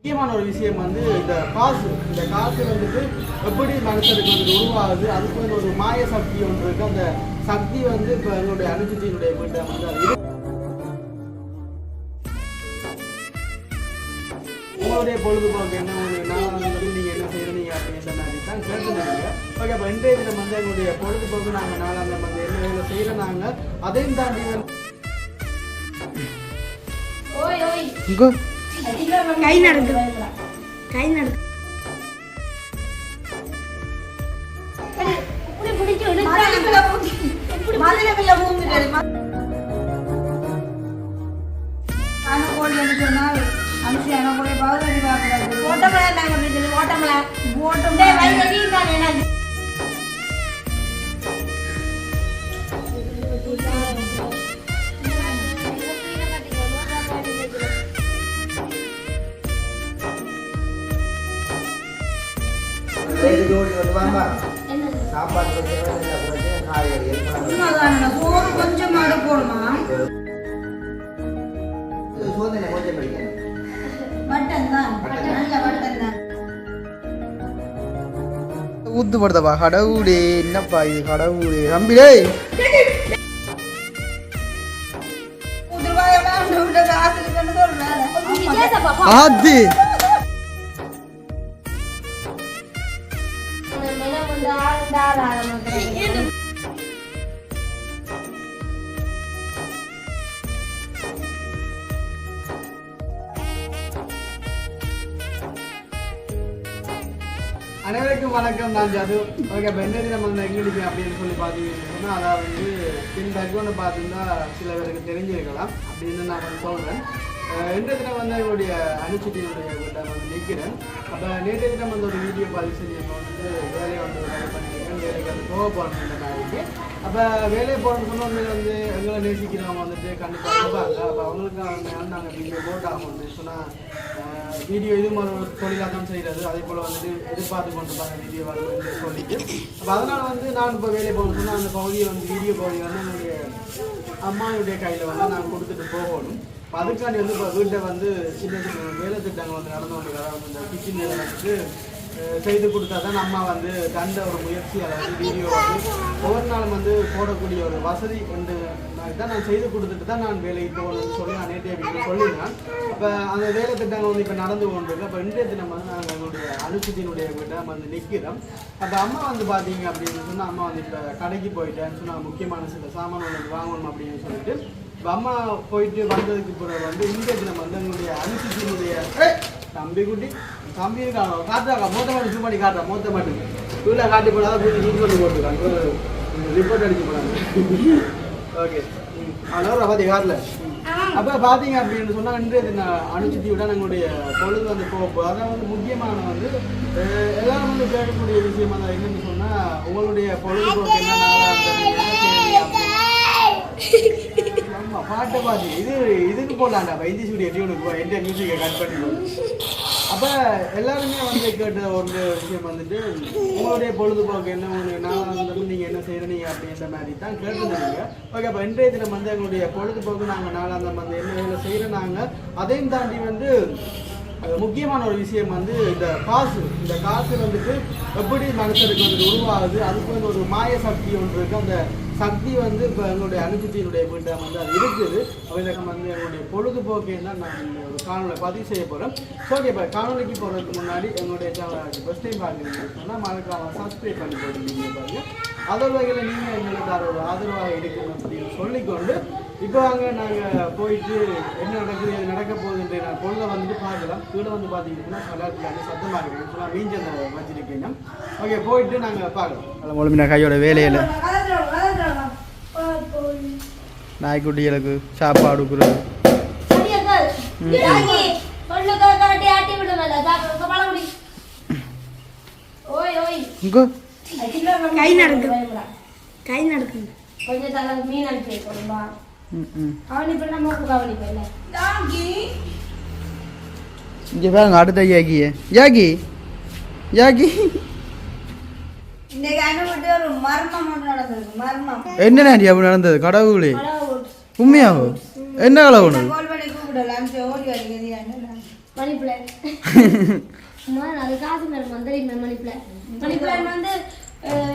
முக்கியமான ஒரு விஷயம் வந்து இந்த காசு வந்துட்டு எப்படி மனுஷனுக்கு வந்து உருவாகுது. அதுக்கு வந்து ஒரு மாய சக்தி ஒன்று இருக்கு. அந்த சக்தி வந்து இப்போ எங்களுடைய அனுஜித்தினுடைய வீட்டை வந்து உங்களுடைய பொழுதுபோக்கு என்ன நீங்க என்ன செய்யறீங்க அப்படின்ற மாதிரி தான் கேட்டுருந்தீங்க. ஓகே, அப்போ இன்றைய தினம் வந்து எங்களுடைய பொழுதுபோக்கு நாங்கள் நாளாந்த வந்து என்ன வேலை செய்யறாங்க அதையும் தாண்டி கை நடக்குது கை நடக்குது சாப்பாடு கொஞ்சம் போடுமா சோதனை கொஞ்சம் படிக்கணும். ஊத்து படுத்தப்பா கடவுளே, என்னப்பா இது கடவுளே தம்பிடே. அது அனைவருக்கும் வணக்கம். நான் ஜது. ஓகே, இப்போ என்ன நம்ம வந்து எங்களுக்கு அப்படின்னு சொல்லி பார்த்தீங்கன்னா அதாவது வந்து இந்த அக்கௌண்ட்டை பார்த்தீங்கன்னா சில பேருக்கு தெரிஞ்சிருக்கலாம் அப்படின்னு நான் வந்து சொல்கிறேன். இன்றைய தினம் வந்து எங்களுடைய அனுச்சிட்டியுடைய வீட்டை வந்து நிற்கிறேன். அப்போ நேற்றைய தினம் வந்து ஒரு வீடியோ பதிவு செஞ்சு வந்து வேலையை வந்து பண்ணிக்கிறேன். வேலைக்கு வந்து போக போகிறேன் நாளைக்கு. அப்போ வேலையை போகிறோம்னு சொன்னவங்க வந்து எங்களை நேசிக்கிறவங்க வந்துட்டு கண்டிப்பாக இருப்பாங்க. அப்போ அவங்களுக்கு நாங்கள் வீடியோ போட்டாகும் வந்து சொன்னால் வீடியோ இதுவும் ஒரு தொழிலாக தான் செய்கிறது. அதே போல் வந்துட்டு எதிர்பார்த்து கொண்டிருப்பாங்க வீடியோ வருதுன்னு சொல்லிட்டு. அப்போ அதனால் வந்து நான் இப்போ வேலையை போகணும்னு சொன்னால் அந்த பகுதியை வந்து வீடியோ பகுதியை வந்து என்னுடைய அம்மாவுடைய கையில் வந்து நான் கொடுத்துட்டு போகணும். அதுக்காண்டி வந்து இப்போ வீட்டை வந்து சின்ன சின்ன வேலை திட்டங்கள் வந்து நடந்து கொண்டு அதாவது இந்த கிச்சன் வேலை வந்து செய்து கொடுத்தா தான் அம்மா வந்து கண்ட ஒரு முயற்சி. அதாவது வீடியோ வந்து ஒவ்வொரு நாளும் வந்து போடக்கூடிய ஒரு வசதி என்று தான் நான் செய்து கொடுத்துட்டு தான் நான் வேலைக்கு போகணும்னு சொல்லி நான் நேற்றைய வீட்டில் சொல்லியிருந்தேன். அப்போ அந்த வேலை திட்டங்கள் வந்து இப்போ நடந்து கொண்டிருக்கு. அப்போ இன்றைய தினம் வந்து நாங்கள் எங்களுடைய அனுசூத்தினுடைய வீட்டை வந்து நிற்கிறோம். அப்போ அம்மா வந்து பார்த்தீங்க அப்படின்னு சொன்னால் அம்மா வந்து இப்போ கடைக்கு போயிட்டேன்னு சொன்னால் முக்கியமான சில சாமான் வந்து வாங்கணும் அப்படின்னு சொல்லிட்டு இப்போ அம்மா போயிட்டு வந்ததுக்கு பிறகு வந்து இன்றைய தினம் வந்து எங்களுடைய அனுசூத்தினுடைய தம்பி குட்டி தம்பி இருக்காங்க காட்டுறாங்க மூத்த மாட்டு ஜூம் பண்ணி காட்டுறா மூத்த மாட்டுக்கு வீட்டில் காட்டி போடாத வீட்டு ஜூம் பண்ணி போட்டுருக்காங்க ரிப்போர்ட் அடிச்சு போடாங்க. ஓகே, அதனால பார்த்தி காட்டில் அப்போ பார்த்தீங்க அப்படின்னு சொன்னால் இன்றைய தினம் அனுசூத்தி விட எங்களுடைய பொழுது வந்து போகும். அதான் வந்து முக்கியமான வந்து எல்லாரும் வந்து கேட்கக்கூடிய விஷயமா தான் என்னன்னு சொன்னால் உங்களுடைய பொழுதுபோக்கு பாட்டை பார்த்து இதுக்கு போடலாண்டா இந்தி ஸ்டுடியோ டியூனுக்கு எந்த மியூசிக்கை கட் பண்ணி போடும். அப்போ எல்லாருமே வந்து கேட்ட ஒரு விஷயம் வந்துட்டு உங்களுடைய பொழுதுபோக்கு என்ன நாளாக நீங்கள் என்ன செய்கிறீங்க அப்படின்ற மாதிரி தான் கேட்டுருந்தீங்க. ஓகே, அப்போ இன்றைய தினம் வந்து எங்களுடைய பொழுதுபோக்கு நாங்கள் நாளாக வந்து என்ன வேலை செய்கிறனாங்க அதையும் தாண்டி வந்து முக்கியமான ஒரு விஷயம் வந்து இந்த காசு வந்துட்டு எப்படி மனுஷனுக்கு வந்து உருவாகுது. அதுக்கு வந்து ஒரு மாய சக்தி ஒன்று இருக்குது. அந்த சக்தி வந்து இப்போ எங்களுடைய அனுஜித்தினுடைய வீட்டை வந்து அது இருக்குது. அவையில வந்து எங்களுடைய பொழுதுபோக்கு தான் நான் ஒரு காணொலியை பதிவு செய்ய போகிறேன். ஸோ ஓகே, இப்போ காணொலிக்கு போகிறதுக்கு முன்னாடி எங்களுடைய சேனலுக்கு ஃபஸ்ட் டைம் பார்க்குறீங்கன்னு சொன்னால் மறக்காம சப்ஸ்கிரைப் பண்ணி போட்டுருந்தீங்க பாருங்க. அதோட வகையில் நீங்கள் எங்களுக்கு ஒரு ஆதரவாக இருக்கணும் அப்படின்னு சொல்லிக்கொண்டு இப்போ வாங்க நாங்கள் போயிட்டு என்ன நடக்குது எது நடக்க போகுதுன்ற நான் பொழுதை வந்துட்டு பார்க்கலாம். கீழே வந்து பார்த்தீங்கன்னா கலாச்சாரம் சத்தமாக இருக்குன்னு சொன்னால் மீஞ்சந்த வச்சிருக்கீங்க. ஓகே, போயிட்டு நாங்கள் பார்க்கலாம். ஒழுமினா கையோட வேலையில் நாய்க்குட்டிகளுக்கு சாப்பாடு கொடுக்குறது கை நடக்குது கை நடக்குது இங்கே பாருங்க அடுத்த யாகியே யாகி யாகி என்ன அப்படி நடந்தது கடவுளே உண்மையாகும் என்ன அளவு மணி பிளான் அது காசு மேடம் வந்து மணி பிளான் வந்து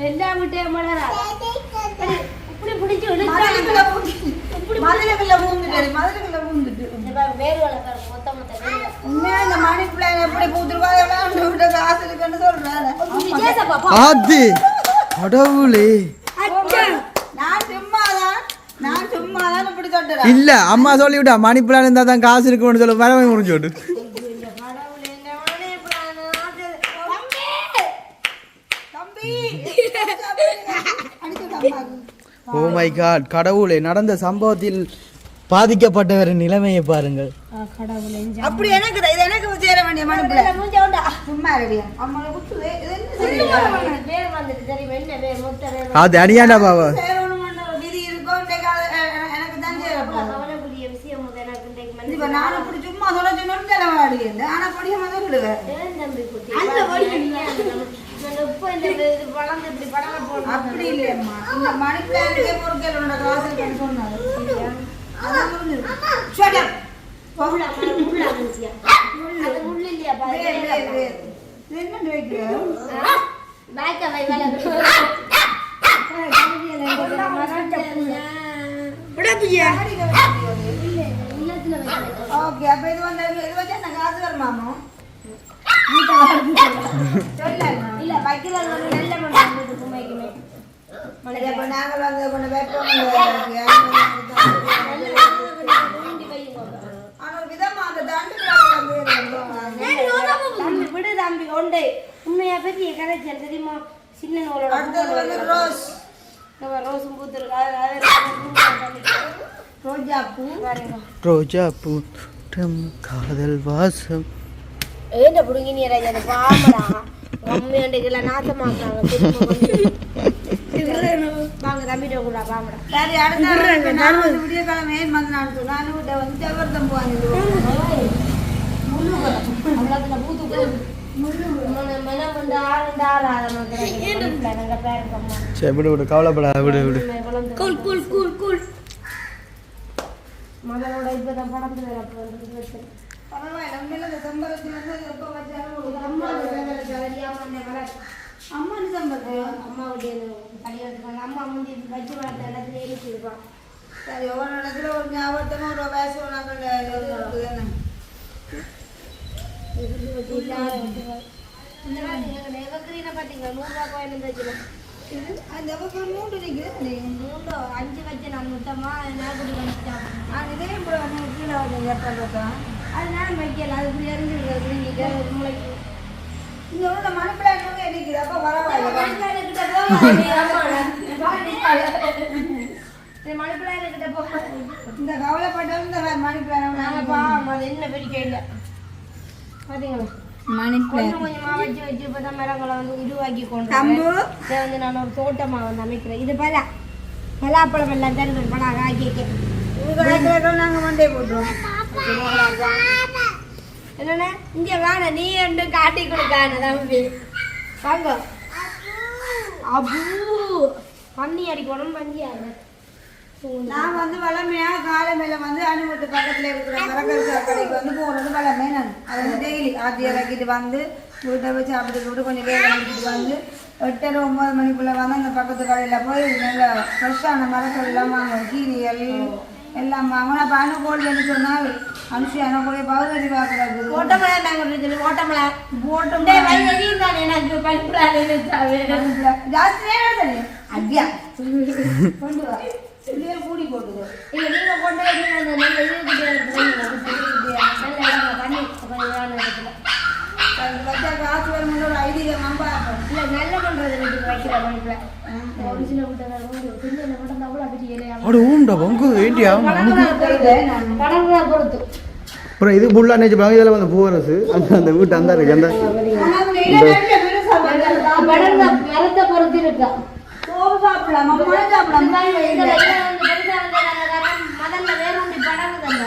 எல்லா வீட்டையும் இப்படி பிடிச்சி வேறு வளர்க்குற மொத்த உண்மையா இந்த மணி பிளான் எப்படி பூத்துருவா காசு இருக்குன்னு சொல்றேன் அது கடவுளே நான் சும்மாதான் இப்படி சொல்றேன் இல்ல அம்மா சொல்லிவிட்டா மணி பிளான் இருந்தா தான் காசு இருக்குன்னு சொல்ல வரவே முடிஞ்சு விட்டு ஓ மை காட் கடவுளே நடந்த சம்பவத்தில் பாதிக்கப்பட்டவரின் நிலைமையை பாருங்கள் அப்படி எனக்கு இது எனக்கு சேர வேண்டிய மணி பிளான் சும்மா ரெடியா அம்மா குத்துவே பேர் வந்துட்டு தெரியும் என்ன பேர் மொத்த பேர் அது அடியாண்டா பாவா விதி இருக்கும் எனக்கு தான் சேரப்படும் கவலைக்குரிய விஷயம் எனக்கு இப்ப நான் அப்படி சும்மா சொல்ல ஆடுகிறேன் ஆனா படிய மாதிரி விடுவேன் தம்பி குட்டி இப்போ இந்த வளர்ந்து இப்படி படங்க போடணும் அப்படி இல்லையம்மா இந்த மணி பிளானுக்கே பொறுக்கலோட காசு சொன்னாரு அதான் புரிஞ்சுது அது முள்ளு இல்லையா பாரு என்ன வைக்கிற பேக்க வை வேலை ஓகே அப்ப இது வந்து இது வச்சா நான் காசு வருமாமோ இல்ல வைக்கிறது வந்து நல்ல மண்ணு குமைக்குமே அப்ப நாங்கள் வந்து கொண்டு வைப்போம் தம்பி விடு தம்பி ஒண்டே உண்மையா பெரிய கரைச்சல் தெரியுமா சின்ன நூலோட ரோஸும் பூத்துருக்கு ரோஜா பூ காதல் வாசம் ஏண்ட புடுங்கி நீ ராஜா பாமடா மம்மியண்டேக்குல நாசமாக்குறாங்க வாங்க தம்பிட்ட கூட பாமடா சரி அடுத்த நான் வந்து விடிய காலம் ஏன் வந்து நான் விட்ட வந்து ஜபர்தம் போவாங்க அவ்வளோத்துல பூத்து மனம் வந்து ஆறாத பேருக்கம்மா சரி விடு விடு கவலைப்படாத விடு விடு கூல் மகளோட இப்பதான் படத்துல பரவாயில்ல உண்மையில இந்த சம்பளத்துல இருந்து எப்போ வச்சாலும் அம்மா சம்பளம் அம்மாவுடைய கல்யாணத்துக்கு அம்மா முந்தி வச்சு வளர்த்த இடத்துல இருப்பான் சரி ஒவ்வொரு இடத்துல ஒரு ஞாபகத்தமா ஒரு வயசு பாத்தீங்களா 100 ரூபாய் கோயில் இருந்துச்சு அந்த மூன்று நிற்குது 5 வச்சு நான் மொத்தமா நாகூடி வந்துட்டான் இதே கூட கீழே வந்து ஏற்பாடு அதனால வைக்கல அது இறந்துருக்கிறது மூளைக்கு இங்க உள்ள மணிப்பிளாங்க இருக்குது அப்ப பரவாயில்ல மணிப்பிளாங்க கிட்ட போ இந்த கவலைப்பட்டவங்க இந்த மணிப்பிளாங்க அது என்ன பெரிய இல்லை பாத்தீங்களா மணிப்பிளான் கொஞ்சமா வச்சு இப்பதான் மரங்களை வந்து உருவாக்கி கொண்டு இதை வந்து நான் ஒரு தோட்டமா வந்து அமைக்கிறேன் இது பலாப்பழம் எல்லாம் தருவேன் பழம் காய்க்க நாங்க மண்டே போட்டுருவோம் என்னன்னா இங்க வேணா நீ ரெண்டு காட்டி கொடுக்கான தம்பி வாங்க அபூ பண்ணி அடிக்கணும் பண்ணியாரு நான் வந்து வளமையா காலை மேல வந்து அனுமதி பக்கத்துல இருக்கிற மரக்கறிக்கா கடைக்கு வந்து போறது வளமே நான் அது வந்து டெய்லி ஆத்தி இறக்கிட்டு வந்து வீட்டை வச்சு அப்படி விட்டு கொஞ்சம் வேலை முடிச்சுட்டு வந்து 8 9 மணிக்குள்ள வந்து அந்த பக்கத்து கடையில போய் நல்ல ஃப்ரெஷ்ஷான மரக்கறி எல்லாம் வாங்குவோம் கீரியல் எல்லாம் வாங்கணும் அப்போ அனுகோல்னு சொன்னால் அனுஷி அனுகோலை பகுதி பார்க்குறது ஓட்டமலை நாங்கள் ஓட்டமலை போட்டு எனக்கு படிப்புறாங்க ஜாஸ்தி நேரம் சரி ஐயா கொண்டு வா கூடி போட்டுது இல்ல நீங்க கொண்டு அந்த நல்ல வச்சா காசு வரும்போது ஒரு ஐடியா நம்ப இல்ல நல்ல பண்றது வைக்கிற பணிப்புல ஒரு சில மட்டும் அவ்வளோ அட ஊம்டா பங்கு வேண்டியா படங்களா பொறுத்து அப்புறம் இது புல்லா நேச்சு பாங்க இதில் வந்து பூவரசு அந்த வீட்டு அந்த இருக்கு அந்த மரத்தை பொறுத்து இருக்கா சாப்பிடலாம் மதல்ல வேறுண்டி படங்குதல்ல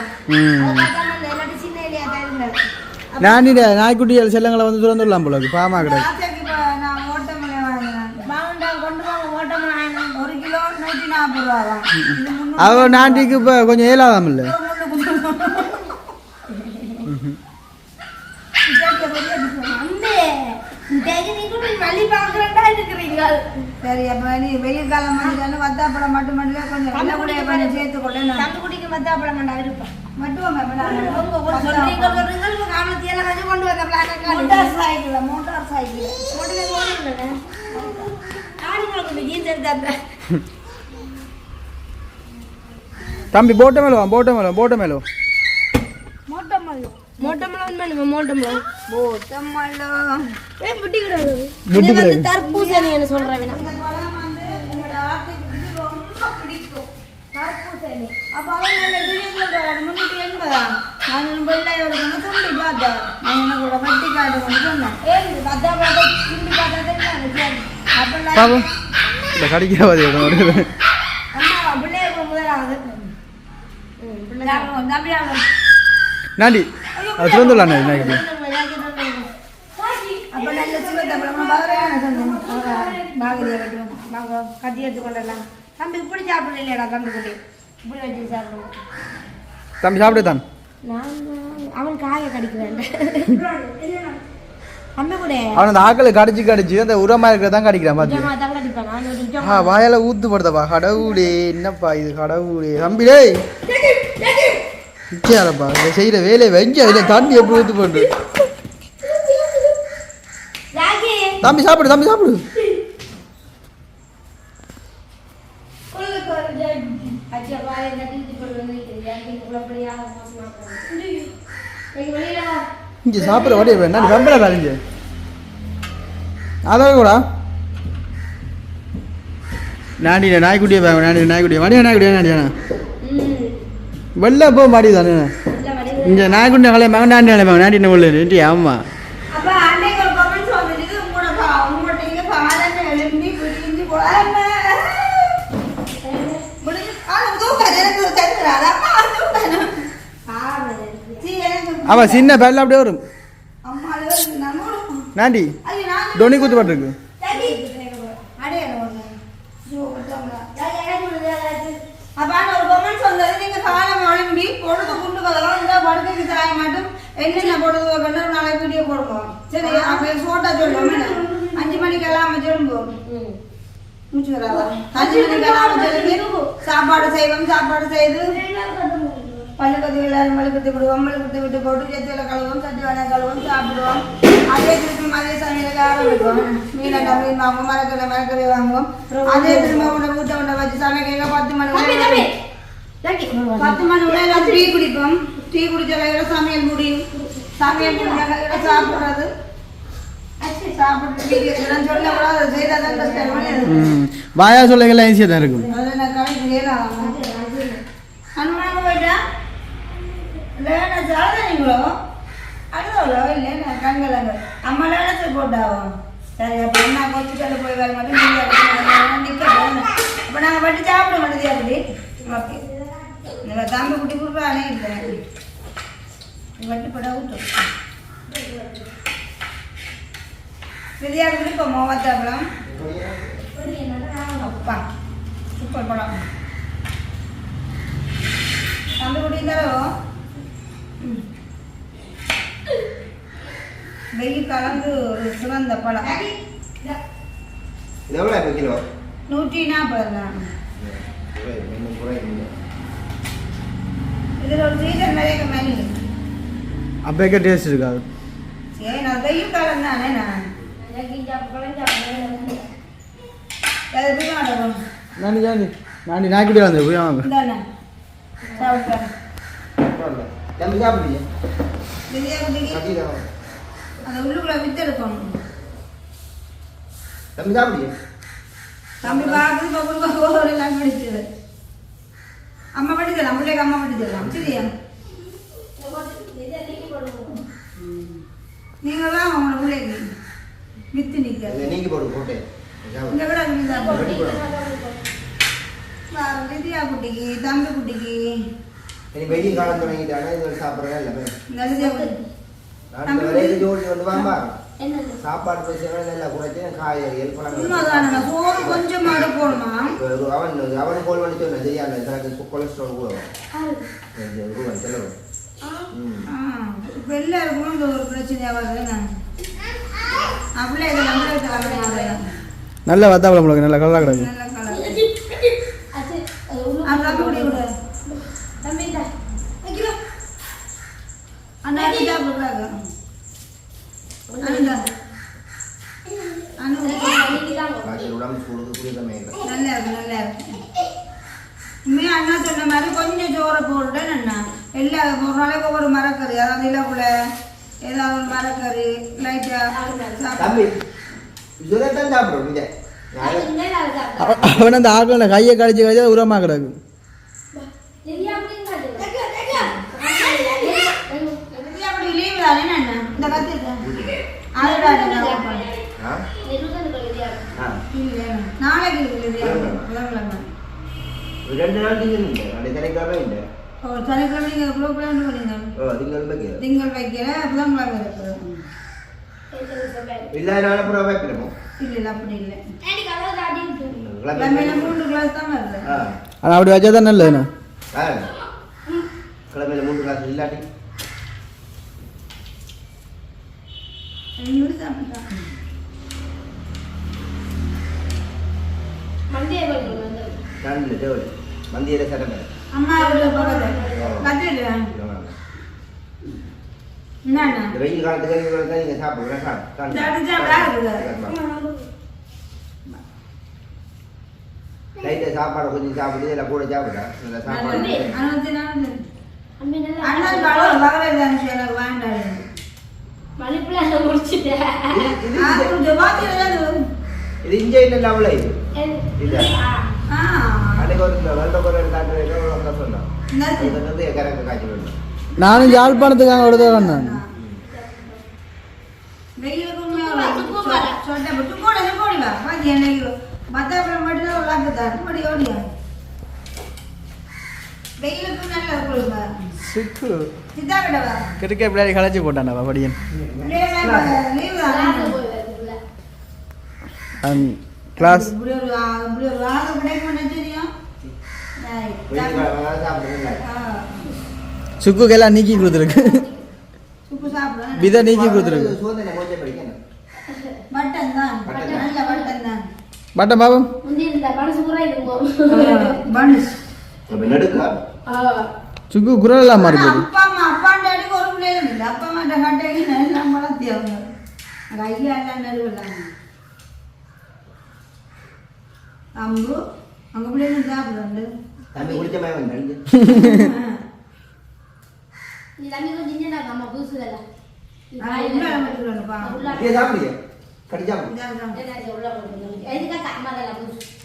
சின்ன இல்லையா தருங்க நான் நாய்க்குட்டி செல்லங்களை வந்து துறந்து விடலாம் போல பாமா கிடையாது நான் ஓட்டமலை வாங்கினேன் வாங்கண்டா கொண்டு வாங்க ஓட்டமலை 1 கிலோ 140 ரூபாவா அவ நாட்டிக்கு இப்போ கொஞ்சம் ஏலாதாம் இல்லை சரி அப்ப நீ வெயில் காலம் வந்து வத்தாப்பழம் மட்டும் மட்டும் கொஞ்சம் வெள்ளை கூட கொஞ்சம் சேர்த்து கொள்ள தம்பிக்குட்டிக்கு வத்தாப்பழம் வேண்டாம் இருப்பேன் மட்டும் மோட்டார் சைக்கிள் தம்பி போட்ட மேலோ தர்பூசணி சொல்றேன் அப்ப முன்னூத்தி 80 நான் வெள்ளையோட சொல்லி பார்த்தேன் நான் கூட வட்டி கார்டு சொன்னேன் கடிக்காது நாண்டி அது திறந்துடலாம் அப்ப நல்ல சிவத்தப்பழம் கத்தி எடுத்துக்கொள்ளலாம் தம்பி இப்படி சாப்பிடல இல்லையாடா தம்பி குட்டி இப்படி வச்சு சாப்பிடுவோம் தம்பி சாப்பிடுதான் அவன் காய கடிக்கிறேன் அம்மை கூட அவன் அந்த ஆக்களை கடிச்சு அந்த உரமா இருக்கிறதான் கடிக்கிறான் பாத்து வாயால ஊத்து படுத்தப்பா கடவுளே என்னப்பா இது கடவுளே தம்பி டேய் நிச்சயாரப்பா இதை செய்யற வேலையை வெஞ்ச அதில் தண்ணி எப்படி ஊத்து போட்டு தம்பி சாப்பிடு இங்கே சாப்பிட்ற வடி என்ன சம்பளம் கரைஞ்சு அதான் கூட நாய்க்குட்டியை வடியா வெள்ள போ மாடி தானே இங்கே நாய்க்குட்டி கலைய மகன் நாண்டி அழைப்பாங்க நாண்டி என்ன உள்ளே ஆமா அவன் சின்ன பேரில் அப்படியே வரும் நாண்டி டொனி கூத்து பாட்டுருக்கு என்னென்ன போடுறது நாளைக்கு வீடியோ போடுவோம் சரி அப்ப சோட்டா சொல்லுவோம் 5 மணிக்கு எல்லாம் சொல்லுவோம் சாப்பாடு செய்வோம் சாப்பாடு செய்து பள்ளிக்கத்தி எல்லாரும் மல்லிக்கத்தி விடுவோம் மல்லிக்கத்தி விட்டு போட்டு செத்தியில் கழுவோம் சட்டி வேணா கழுவோம் சாப்பிடுவோம் அதே திருப்பி மதிய சமையலுக்கு ஆரம்பிப்போம் மீன் வாங்குவோம் மரக்கறி வாங்குவோம் அதே திரும்ப வீட்டை உண்டை வச்சு சமைக்க 10 மணி உள்ள டீ குடிப்போம் டீ குடிச்ச சமையல் முடியும் சமையல் முடிஞ்ச சாப்பிடுறது வாயா சொல்லுங்க ஈஸியாக தான் இருக்கும் அம்மா போட்டாவோம் சரி அப்ப என்ன கொஞ்சம் போய் வேலை மட்டும் நிக்க அப்ப நாங்க வட்டி சாப்பிட மாட்டேது அப்படி ஓகே நீங்க தம்பி குட்டி கொடுப்பானே இல்லை வட்டி போட விட்டோம் விதியாக விருப்பம் மோவத்தாப்பழம் அப்பா சூப்பர் பழம் தம்பி குடிந்தாலும் வெயில் கலந்து ஒரு சிவந்த பழம் 140 தான் இதில் ஒரு சீசன் நிறைய மணி அப்போ டேஸ்ட் இருக்காது சரி நான் வெயில் காலம் தானே நான் நாய்க்குட்டி வந்து போய் வாங்க அந்த உள்ளுக்குள்ள வித்து எடுக்கணும் தம்பி பார்க்குது எல்லாம் படிச்சது அம்மா படிக்கலாம் பிள்ளைக்கு அம்மா படிச்சிடலாம் சரியா நீங்க தான் உங்களோட பிள்ளைக்கு வித்து நிக்க இந்த விட வித்யா குட்டிக்கு தம்பி குட்டிக்கு வெயில் காலம் தொடங்கிட்டானா இது சாப்பிட்றதா இல்லை சாப்பாடு பிரச்சனை நல்லா குறைச்சி காய்கறிகள் பழங்கள் சோறு கொஞ்சம் மாடு போடணுமா அவன் கோல் பண்ணி சொன்ன சரியா கொலஸ்ட்ரால் கூட செலவு இப்போ எல்லாருக்கும் இந்த ஒரு பிரச்சனையாக வருது நான் அப்படியே இதை நம்பளை நல்ல வத்தாப்பழம் உங்களுக்கு நல்ல கலராக கிடக்கு. நல்ல கலர் அதான் முடி விட அண்ணா சாப்பிடுறாங்க உடம்பு சூடுக்கு குடிக்கமே இல்லை. நல்லா இருக்கு நல்லா இருக்கு உண்மையாக அண்ணா சொன்ன மாதிரி கொஞ்சம் சோறை போட்டுட்டேன் அண்ணா எல்லா ஒரு நாளைக்கு ஒவ்வொரு மரக்கறி அதாவது இலக்குள்ள ஏதாவது ஒரு மரக்கறி லைட்டாக தம்பி இதுதான் சாப்பிடுறோம் இதை அவன் அந்த ஆக்கள் கையை கழிச்சு கழிச்சு உரமாக கிடக்கு. அப்படி லீவு தானே அண்ணா இந்த கத்திருக்கேன் நாளைக்கு புதன்கிழமை 2 நாள் திங்கள் இல்லை நாளைக்கு சனிக்கிழமை இல்லை. சனிக்கிழமை நீங்கள் எவ்வளோ பிளான் பண்ணீங்க திங்கள் வைக்கிறோம். திங்கள் வைக்கிற புதன்கிழமை இருக்குது இல்லாதனால அப்புறம் வைக்கிறோமோ இல்லை இல்லை அப்படி இல்லை கிழமையில 3 கிளாஸ் தான் வருது ஆனால் அப்படி வச்சா தான் நல்லதுண்ணா. கிழமையில 3 கிளாஸ் இல்லாட்டி நல்ல தேவை மந்தியில சட்டம் அம்மா கத்திட்டு என்னண்ணா இந்த வெயில் காலத்துக்கு நீங்க சாப்பிடுறேன் லைட்டை சாப்பாடு கொஞ்சம் சாப்பிட்டு இல்லை கூட சாப்பிட்றேன் நல்லா சாப்பாடு அண்ணன் பழம் பகல எனக்கு வேண்டாம் இது இங்கே இல்லை அவ்வளோ இது இல்லை அன்னைக்கு ஒரு வெள்ளை பொருள் காட்டு சொன்னோம் வந்து கரெக்டாக காய்ச்சி வேணும். நானும் யாழ்ப்பாணத்துக்காக ஒரு தடவை வந்தேன். கிரிக்கெட் பிள்ளையாடி கலைச்சி போட்டான் படியன் கிளாஸ் சுக்குக்கு எல்லாம் நீக்கி கொடுத்துருக்கு. விதை நீக்கி கொடுத்துருக்கு. பட்டம் பாபம் சுக்கு குரல் இல்லாம இருக்குது. அம்பு அங்க பிள்ளைங்க சாப்பிடுறாங்க தம்பி குடிச்ச மாதிரி வந்து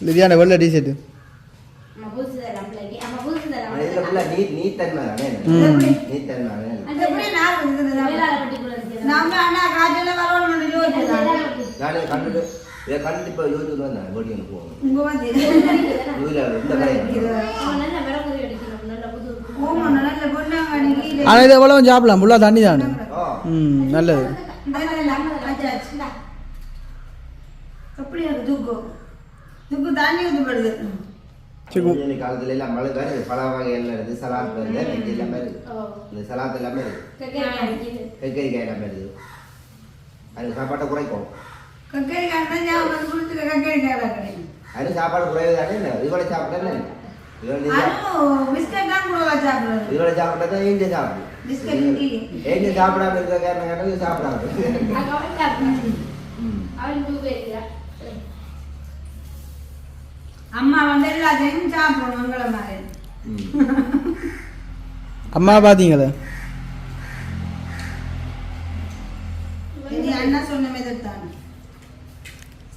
லிதியான வெள்ள டிஷர்ட் கண்டிப்பா யூடியூப்ல வந்தேன் ஓடி போவோம் ஆனால் இது எவ்வளோ சாப்பிடலாம் ஃபுல்லாக தண்ணி தானே. நல்லது. காலத்துல எல்லாம் மழை வருது பல வகைகள் வருது சலாத் வருது எல்லாமே இருக்கு இந்த சலாத் எல்லாமே இருக்கு கக்கரிக்காய் எல்லாமே இருக்குது அது சாப்பாட்டை குறைக்கும் அது சாப்பாடு குறைவு தானே இல்லை இவளை சாப்பிட்டா இவளை சாப்பிட்டா ஏஞ்ச சாப்பிடு ஏஞ்ச சாப்பிடாம இருக்க காரணம் கேட்டால் சாப்பிடாது அம்மா வந்து எல்லாத்தையும் சாப்பிடணும் உங்களை மாதிரி அம்மா பார்த்தீங்களா அண்ணா சொன்ன மாதிரி தான்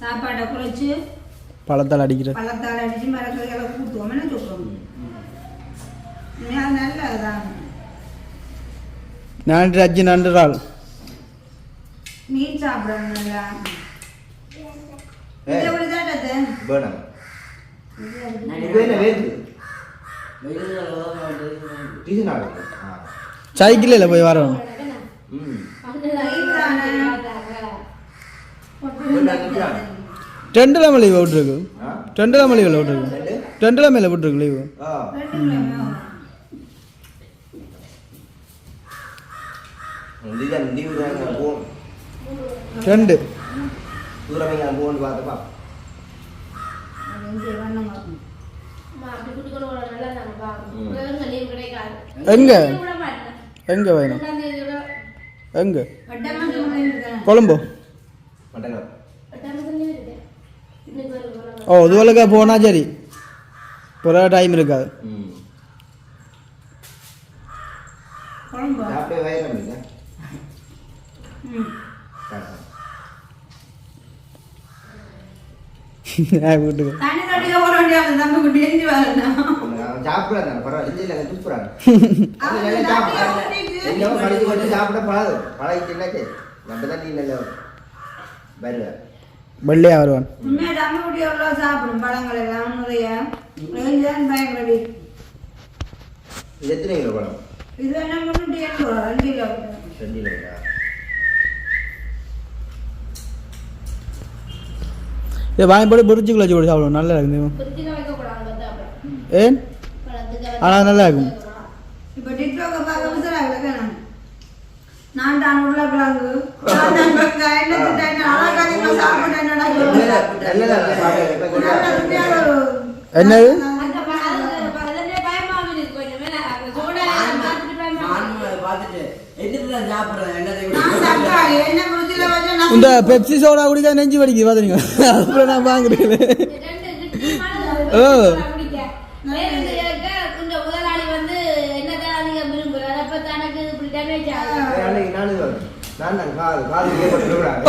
சாப்பாடை குறைச்சி பழத்தால் அடிக்கிற பழத்தால் அடிச்சு மரக்கறிகளை கூட்டுவோம்னு சொல்லுவோம் நல்லதான் நன்றி அஜி நன்றாள் மீன் சாப்பிடணும் நல்லா வேணாம் வேறு சைக்கிளில் போய் வரோம் டெண்டில் லீவ் விட்டுருக்கு டெண்டில் லீவில் விட்டுருக்கு டெண்டில் மேலே விட்டுருக்கு லீவு போகணும் 2 தூரம் எங்கே போகணும்னு பார்த்துப்பா எங்க எங்க வேணும் எங்க கொழும்பு மட்டங்கள் ஓ இதுவரைக்கா போனா சரி போகிற டைம் இருக்காது சாப்பிட்டே வயிறு இல்லை வீட்டுக்கு தண்ணி தொட்டிக்க போற வேண்டிய தம்பி குட்டி எஞ்சி வரணும் சாப்பிடாங்க பரவாயில்ல இல்லை துப்புறாங்க எங்கேயோ படிச்சு கொண்டு சாப்பிட பழகிச்சுன்னாச்சு நம்ம தான் நீ நல்ல வருவேன் வெள்ளையா வருவான் உண்மையா தம்பி குட்டி எவ்வளோ சாப்பிடும் பழங்கள் எல்லாம் நிறைய பயங்கர வீடு இது எத்தனை கிலோ பழம் இது என்ன 3 கிலோ 2 கிலோ 2 கிலோங்களா இதை வாங்கி போட்டு பொரிச்சுக்குள்ள வச்சு கூட சாப்பிடுவோம் நல்லா இருக்குது ஏன் ஆனால் நல்லா இருக்கும் இப்போ டிக்டாக்கை பார்க்க விசாராக நான் தான் உருளைக்கிழங்கு நான் தான் வெங்காயம் என்ன அழகாக சாப்பிட்டு என்னது இந்த பெப்சி சோடா குடிக்க நெஞ்சு வடிக்குது பாத்தீங்க அப்புறம் நான் வாங்குறேன் ஓ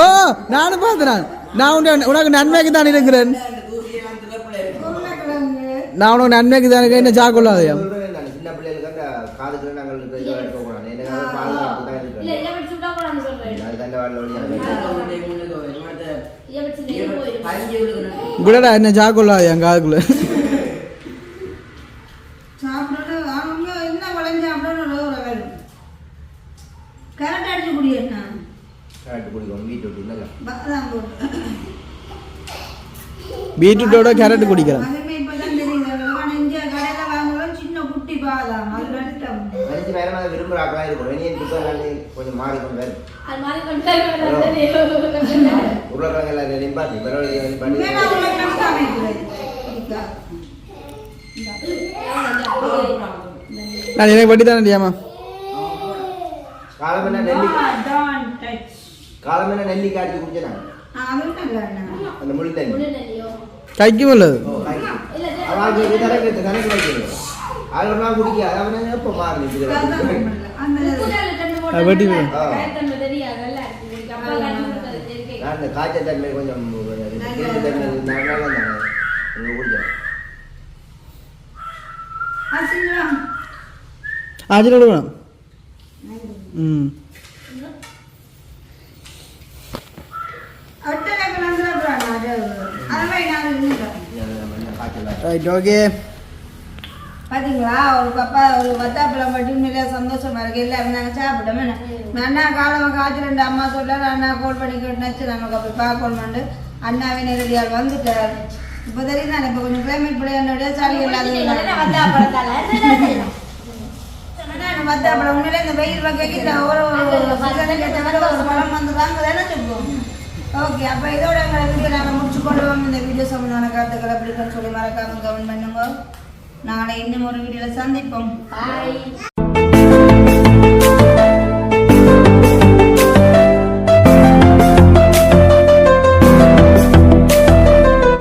ஓ நானும் பார்த்தேன் நான் உனக்கு நன்மைக்கு தான் இருக்கிறேன் நான் உனக்கு நன்மைக்கு தான் இருக்கேன் என்ன சாக்கொள்ளாதையா சின்ன பிள்ளைகளுக்கு காதுக்கு நாங்கள் எடுக்கக்கூடாது எனக்கு பாதுகாப்பு தான் கூடடா என்ன சாக்கொள்ளாது என் காதுக்குள்ள சாப்பிட்டு அவங்க என்ன வளைஞ்சு அப்படின்னு ஒரு வேணும் கரெக்ட் அடிச்சு குடியேண்ணா குடிக்கணும் வீட்டு விட்டு நல்லா பத்தான் போட்டு பீட்ரூட்டோட கேரட் குடிக்கிறேன் அதுமே இப்பதான் தெரியுது இங்கே கடையில் வாங்கலாம் சின்ன குட்டி பாதாம் அது வந்துட்டோம் மனுச்சு வேற மாதிரி விரும்புகிறாக்கெல்லாம் இருக்கும் வெளியே கொஞ்சம் மாறிக்கொண்டு வேறு உருளைக்கிழங்கு எல்லாம் நிப்பாட்டி பரவாயில்ல நிப்பாட்டி நான் எனக்கு பட்டி தானே இல்லையாமா காலம் என்ன நெல்லிக்காய் அடிச்சு குடிச்சேன் அந்த முழு தண்ணி கைக்கும் உள்ளது அவங்களுக்கு கணக்கு வைக்கணும் அதெல்லாம் குடிக்காது அவன் எப்போ மாறி வெட்டி அந்த காய்ச்சல் தன்மை கொஞ்சம் தன்மை இருந்தாங்க குடிச்சேன் ஆஜில் வேணும் ம் ரைட் ஓகே பாத்தீங்களா ஒரு பாப்பா ஒரு வத்தாப்பழம் மட்டும் உண்மையிலே சந்தோஷமா இருக்கு எல்லாரும் நாங்கள் சாப்பிட்டோம் அண்ணா காலம் காய்ச்சி 2 அம்மா சொல்ல அண்ணா கோல் பண்ணிக்கிட்டு நமக்கு அப்படி பார்க்கணும்னு அண்ணாவே நேரடியால் வந்துட்டார் இப்போ தெரியும் தானே இப்போ கொஞ்சம் கிளைமேட் பிள்ளையோட சளி இல்லாத வத்தாப்பழம் உண்மையிலே இந்த வெயில் வகைக்கு ஒரு பழம் வந்து தாங்க தானே சொல்லுவோம் ஓகே அப்போ இதோட எங்களை வீடியோ நாங்கள் முடிச்சு கொள்வோம் இந்த வீடியோ சம்பந்தமான கருத்துக்களை எப்படி சொல்லி மறக்காம கமெண்ட் பண்ணுங்க நாளை இன்னும் ஒரு வீடியோவில் சந்திப்போம்.